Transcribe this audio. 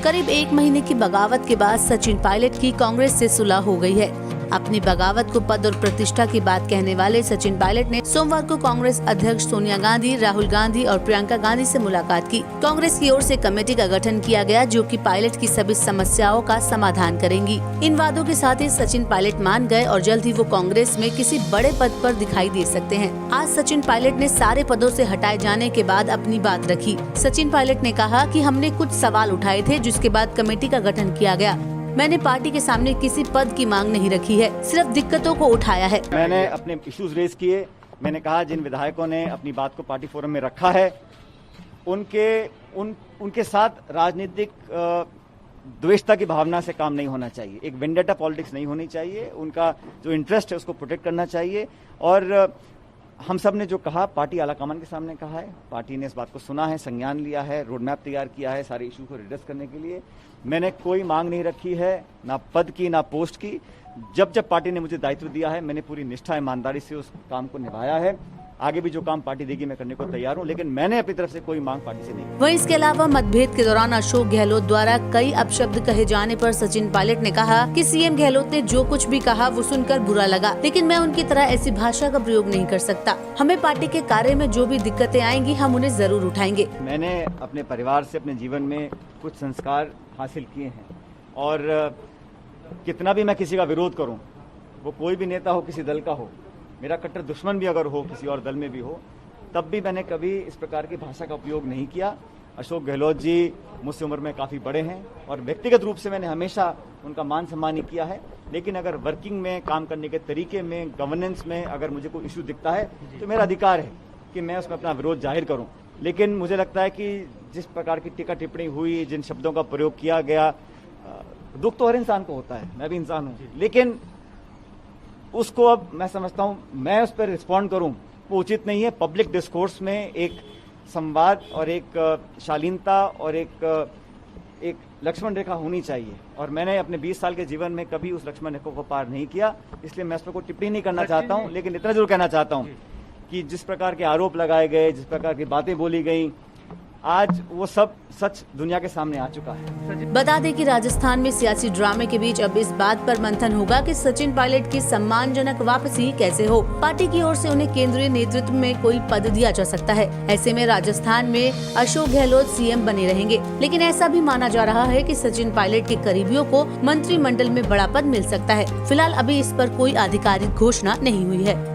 करीब 1 महीने की बगावत के बाद सचिन पायलट की कांग्रेस से सुलह हो गई है। अपनी बगावत को पद और प्रतिष्ठा की बात कहने वाले सचिन पायलट ने सोमवार को कांग्रेस अध्यक्ष सोनिया गांधी, राहुल गांधी और प्रियंका गांधी से मुलाकात की। कांग्रेस की ओर से कमेटी का गठन किया गया, जो कि पायलट की सभी समस्याओं का समाधान करेंगी। इन वादों के साथ ही सचिन पायलट मान गए और जल्द ही वो कांग्रेस में किसी बड़े पद पर दिखाई दे सकते हैं। आज सचिन पायलट ने सारे पदों से हटाए जाने के बाद अपनी बात रखी। सचिन पायलट ने कहा कि हमने कुछ सवाल उठाए थे, जिसके बाद कमेटी का गठन किया गया। मैंने पार्टी के सामने किसी पद की मांग नहीं रखी है, सिर्फ दिक्कतों को उठाया है। मैंने अपने इश्यूज रेज किए। मैंने कहा जिन विधायकों ने अपनी बात को पार्टी फोरम में रखा है उनके साथ राजनीतिक द्वेषता की भावना से काम नहीं होना चाहिए। एक वेंडेटा पॉलिटिक्स नहीं होनी चाहिए। उनका जो इंटरेस्ट है उसको प्रोटेक्ट करना चाहिए। और हम सब ने जो कहा पार्टी आलाकमान के सामने कहा है, पार्टी ने इस बात को सुना है, संज्ञान लिया है, रोड मैप तैयार किया है सारे इशू को रिड्रेस करने के लिए। मैंने कोई मांग नहीं रखी है, ना पद की ना पोस्ट की। जब पार्टी ने मुझे दायित्व दिया है, मैंने पूरी निष्ठा ईमानदारी से उस काम को निभाया है। आगे भी जो काम पार्टी देगी मैं करने को तैयार हूं, लेकिन मैंने अपनी तरफ से कोई मांग पार्टी से नहीं। वहीं इसके अलावा मतभेद के दौरान अशोक गहलोत द्वारा कई अपशब्द कहे जाने पर सचिन पायलट ने कहा कि सीएम गहलोत ने जो कुछ भी कहा वो सुनकर बुरा लगा, लेकिन मैं उनकी तरह ऐसी भाषा का प्रयोग नहीं कर सकता। हमें पार्टी के कार्य में जो भी दिक्कतें आएंगी हम उन्हें जरूर उठाएंगे। मैंने अपने परिवार से अपने जीवन में कुछ संस्कार हासिल किए हैं, और कितना भी मैं किसी का विरोध करूं, वो कोई भी नेता हो, किसी दल का हो, मेरा कट्टर दुश्मन भी अगर हो, किसी और दल में भी हो, तब भी मैंने कभी इस प्रकार की भाषा का उपयोग नहीं किया। अशोक गहलोत जी मुझसे उम्र में काफ़ी बड़े हैं और व्यक्तिगत रूप से मैंने हमेशा उनका मान सम्मान ही किया है, लेकिन अगर वर्किंग में, काम करने के तरीके में, गवर्नेंस में अगर मुझे कोई इशू दिखता है तो मेरा अधिकार है कि मैं उसमें अपना विरोध जाहिर करूं। लेकिन मुझे लगता है कि जिस प्रकार की टीका टिप्पणी हुई, जिन शब्दों का प्रयोग किया गया, दुख तो हर इंसान को होता है, मैं भी इंसान हूं, लेकिन उसको अब मैं समझता हूं मैं उस पर रिस्पॉन्ड करूं वो उचित नहीं है। पब्लिक डिस्कोर्स में एक संवाद और एक शालीनता और एक लक्ष्मण रेखा होनी चाहिए, और मैंने अपने 20 साल के जीवन में कभी उस लक्ष्मण रेखा को पार नहीं किया, इसलिए मैं उस पर कोई टिप्पणी नहीं करना चाहता हूं। लेकिन इतना जरूर कहना चाहता हूं कि जिस प्रकार के आरोप लगाए गए, जिस प्रकार की बातें बोली गई, आज वो सब सच दुनिया के सामने आ चुका है। बता दें कि राजस्थान में सियासी ड्रामे के बीच अब इस बात पर मंथन होगा कि सचिन पायलट की सम्मानजनक वापसी कैसे हो। पार्टी की ओर से उन्हें केंद्रीय नेतृत्व में कोई पद दिया जा सकता है। ऐसे में राजस्थान में अशोक गहलोत सीएम बने रहेंगे, लेकिन ऐसा भी माना जा रहा है कि सचिन पायलट के करीबियों को मंत्रिमंडल में बड़ा पद मिल सकता है। फिलहाल अभी इस पर कोई आधिकारिक घोषणा नहीं हुई है।